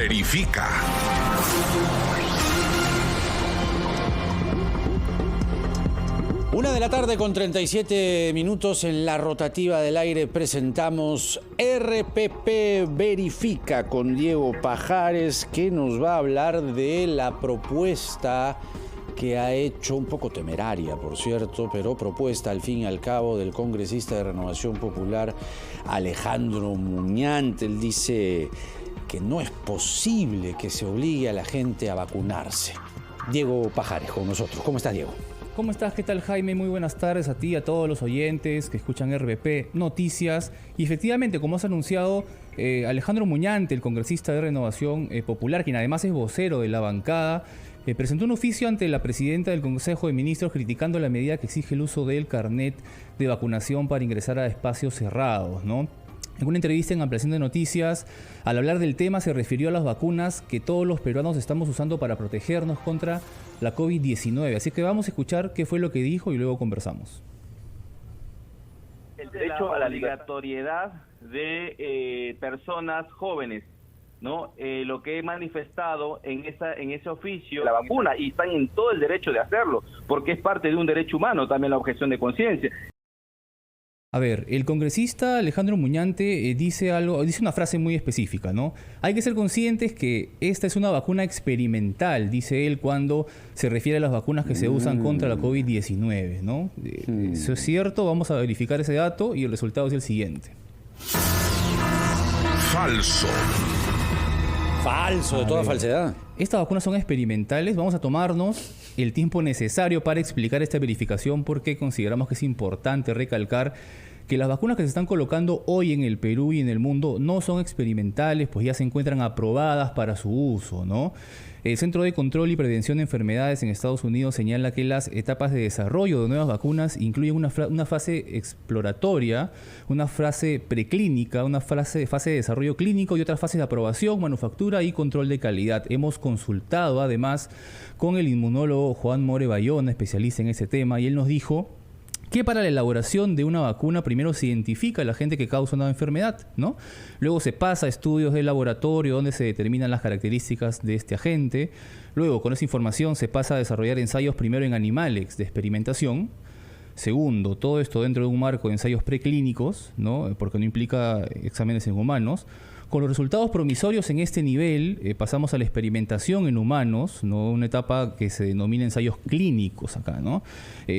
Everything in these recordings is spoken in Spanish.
verifica. Una de la tarde con 37 minutos en la rotativa del aire presentamos RPP Verifica con Diego Pajares, que nos va a hablar de la propuesta que ha hecho, un poco temeraria por cierto, pero propuesta al fin y al cabo del congresista de Renovación Popular Alejandro Muñante. Él dice que no es posible que se obligue a la gente a vacunarse. Diego Pajares con nosotros. ¿Cómo estás, Diego? ¿Cómo estás? ¿Qué tal, Jaime? Muy buenas tardes a ti, a todos los oyentes que escuchan RPP Noticias. Y efectivamente, como has anunciado, Alejandro Muñante, el congresista de Renovación Popular, quien además es vocero de la bancada, presentó un oficio ante la presidenta del Consejo de Ministros criticando la medida que exige el uso del carnet de vacunación para ingresar a espacios cerrados, ¿no? En una entrevista en Ampliación de Noticias, al hablar del tema, se refirió a las vacunas que todos los peruanos estamos usando para protegernos contra la COVID-19. Así que vamos a escuchar qué fue lo que dijo y luego conversamos. El derecho a la obligatoriedad de personas jóvenes, ¿no? Lo que he manifestado en ese oficio, la vacuna, y están en todo el derecho de hacerlo, porque es parte de un derecho humano también la objeción de conciencia. A ver, el congresista Alejandro Muñante dice una frase muy específica, ¿no? Hay que ser conscientes que esta es una vacuna experimental, dice él, cuando se refiere a las vacunas que se usan contra la COVID-19, ¿no? Eso es cierto, vamos a verificar ese dato y el resultado es el siguiente. Falso. Falso, de toda falsedad. Estas vacunas son experimentales. Vamos a tomarnos el tiempo necesario para explicar esta verificación porque consideramos que es importante recalcar que las vacunas que se están colocando hoy en el Perú y en el mundo no son experimentales, pues ya se encuentran aprobadas para su uso, ¿no? El Centro de Control y Prevención de Enfermedades en Estados Unidos señala que las etapas de desarrollo de nuevas vacunas incluyen una fase exploratoria, una fase preclínica, una fase de desarrollo clínico y otras fases de aprobación, manufactura y control de calidad. Hemos consultado además con el inmunólogo Juan More Bayona, especialista en ese tema, y él nos dijo que para la elaboración de una vacuna primero se identifica el agente que causa una enfermedad, ¿no? Luego se pasa a estudios de laboratorio donde se determinan las características de este agente. Luego, con esa información se pasa a desarrollar ensayos primero en animales de experimentación. Segundo, todo esto dentro de un marco de ensayos preclínicos, ¿no? Porque no implica exámenes en humanos. Con los resultados promisorios en este nivel, pasamos a la experimentación en humanos, ¿no? Una etapa que se denomina ensayos clínicos acá, ¿no?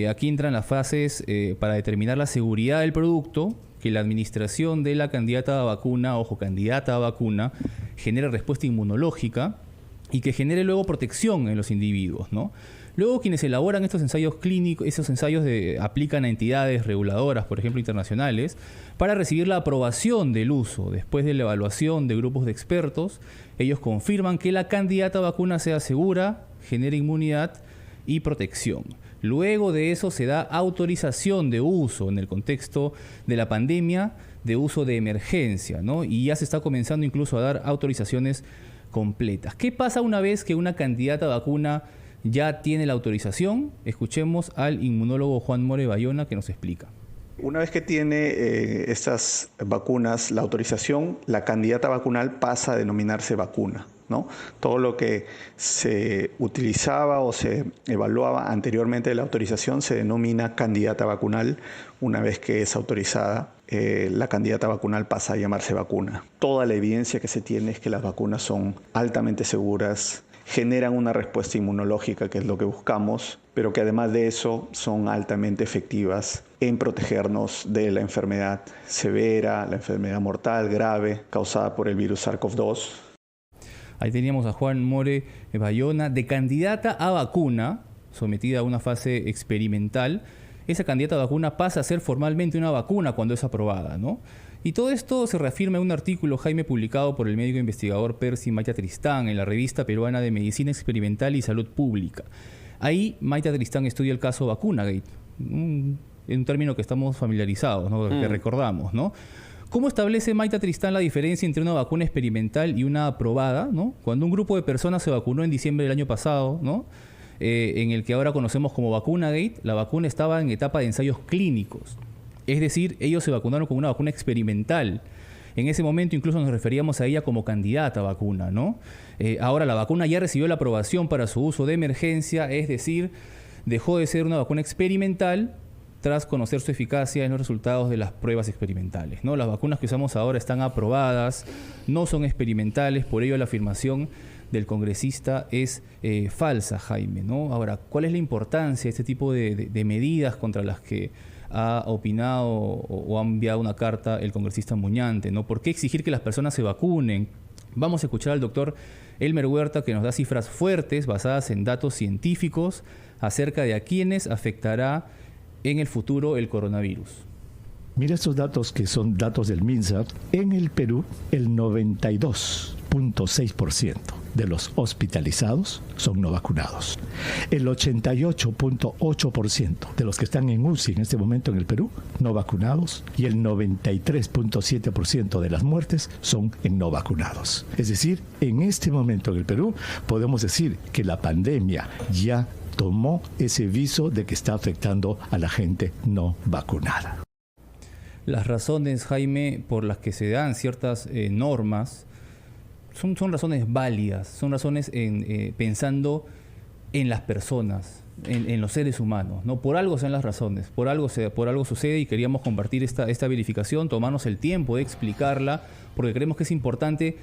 Aquí entran las fases para determinar la seguridad del producto, que la administración de la candidata a vacuna, candidata a vacuna, genere respuesta inmunológica y que genere luego protección en los individuos, ¿no? Luego, quienes elaboran estos ensayos clínicos, esos ensayos aplican a entidades reguladoras, por ejemplo, internacionales, para recibir la aprobación del uso. Después de la evaluación de grupos de expertos, ellos confirman que la candidata a vacuna sea segura, genere inmunidad y protección. Luego de eso se da autorización de uso en el contexto de la pandemia, de uso de emergencia, ¿no? Y ya se está comenzando incluso a dar autorizaciones completas. ¿Qué pasa una vez que una candidata a vacuna ya tiene la autorización? Escuchemos al inmunólogo Juan More Bayona que nos explica. Una vez que tiene estas vacunas, la autorización, la candidata vacunal pasa a denominarse vacuna, ¿no? Todo lo que se utilizaba o se evaluaba anteriormente de la autorización se denomina candidata vacunal. Una vez que es autorizada, la candidata vacunal pasa a llamarse vacuna. Toda la evidencia que se tiene es que las vacunas son altamente seguras, generan una respuesta inmunológica, que es lo que buscamos, pero que además de eso son altamente efectivas en protegernos de la enfermedad severa, la enfermedad mortal grave causada por el virus SARS-CoV-2. Ahí teníamos a Juan More Bayona, de candidata a vacuna, sometida a una fase experimental. Esa candidata a vacuna pasa a ser formalmente una vacuna cuando es aprobada, ¿no? Y todo esto se reafirma en un artículo, Jaime, publicado por el médico investigador Percy Maita Tristán en la Revista Peruana de Medicina Experimental y Salud Pública. Ahí Maita Tristán estudia el caso Vacunagate, un término que estamos familiarizados, ¿no? Que recordamos, ¿no? ¿Cómo establece Maita Tristán la diferencia entre una vacuna experimental y una aprobada, ¿no? Cuando un grupo de personas se vacunó en diciembre del año pasado, ¿no? En el que ahora conocemos como Vacunagate, la vacuna estaba en etapa de ensayos clínicos. Es decir, ellos se vacunaron con una vacuna experimental. En ese momento incluso nos referíamos a ella como candidata a vacuna, ¿no? Ahora la vacuna ya recibió la aprobación para su uso de emergencia, es decir, dejó de ser una vacuna experimental tras conocer su eficacia en los resultados de las pruebas experimentales, ¿no? Las vacunas que usamos ahora están aprobadas, no son experimentales, por ello la afirmación del congresista es falsa, Jaime, ¿no? Ahora, ¿cuál es la importancia de este tipo de medidas contra las que ha opinado o ha enviado una carta el congresista Muñante, ¿no? ¿Por qué exigir que las personas se vacunen? Vamos a escuchar al doctor Elmer Huerta, que nos da cifras fuertes basadas en datos científicos acerca de a quiénes afectará en el futuro el coronavirus. Mira estos datos que son datos del MINSA. En el Perú, el 92.6% de los hospitalizados son no vacunados. El 88.8% de los que están en UCI en este momento en el Perú, no vacunados. Y el 93.7% de las muertes son en no vacunados. Es decir, en este momento en el Perú podemos decir que la pandemia ya tomó ese viso de que está afectando a la gente no vacunada. Las razones, Jaime, por las que se dan ciertas normas son razones válidas, son razones pensando en las personas, en los seres humanos, ¿no? Por algo sean las razones, por algo sucede, y queríamos compartir esta verificación, tomarnos el tiempo de explicarla, porque creemos que es importante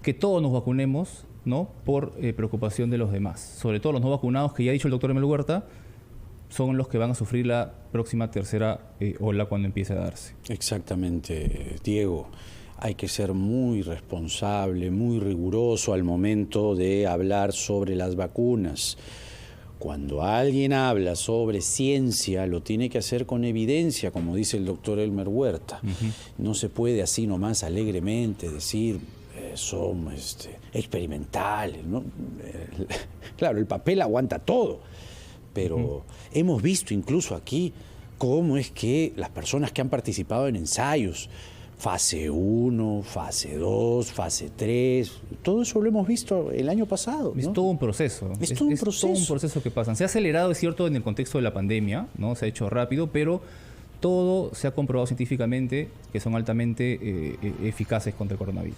que todos nos vacunemos, ¿no? Por preocupación de los demás, sobre todo los no vacunados, que ya ha dicho el doctor Emel Huerta, son los que van a sufrir la próxima tercera ola cuando empiece a darse. Exactamente, Diego. Hay que ser muy responsable, muy riguroso al momento de hablar sobre las vacunas. Cuando alguien habla sobre ciencia, lo tiene que hacer con evidencia, como dice el doctor Elmer Huerta. No se puede así nomás alegremente decir son experimentales, ¿no? Claro, el papel aguanta todo, pero hemos visto incluso aquí cómo es que las personas que han participado en ensayos, fase 1, fase 2, fase 3, todo eso lo hemos visto el año pasado, ¿no? Es todo un proceso. Es todo un proceso que pasa. Se ha acelerado, es cierto, en el contexto de la pandemia, ¿no? Se ha hecho rápido, pero todo se ha comprobado científicamente que son altamente eficaces contra el coronavirus.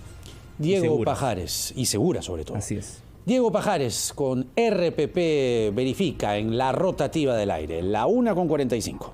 Diego Pajares, y segura sobre todo. Así es. Diego Pajares con RPP Verifica en la rotativa del aire, la 1:45.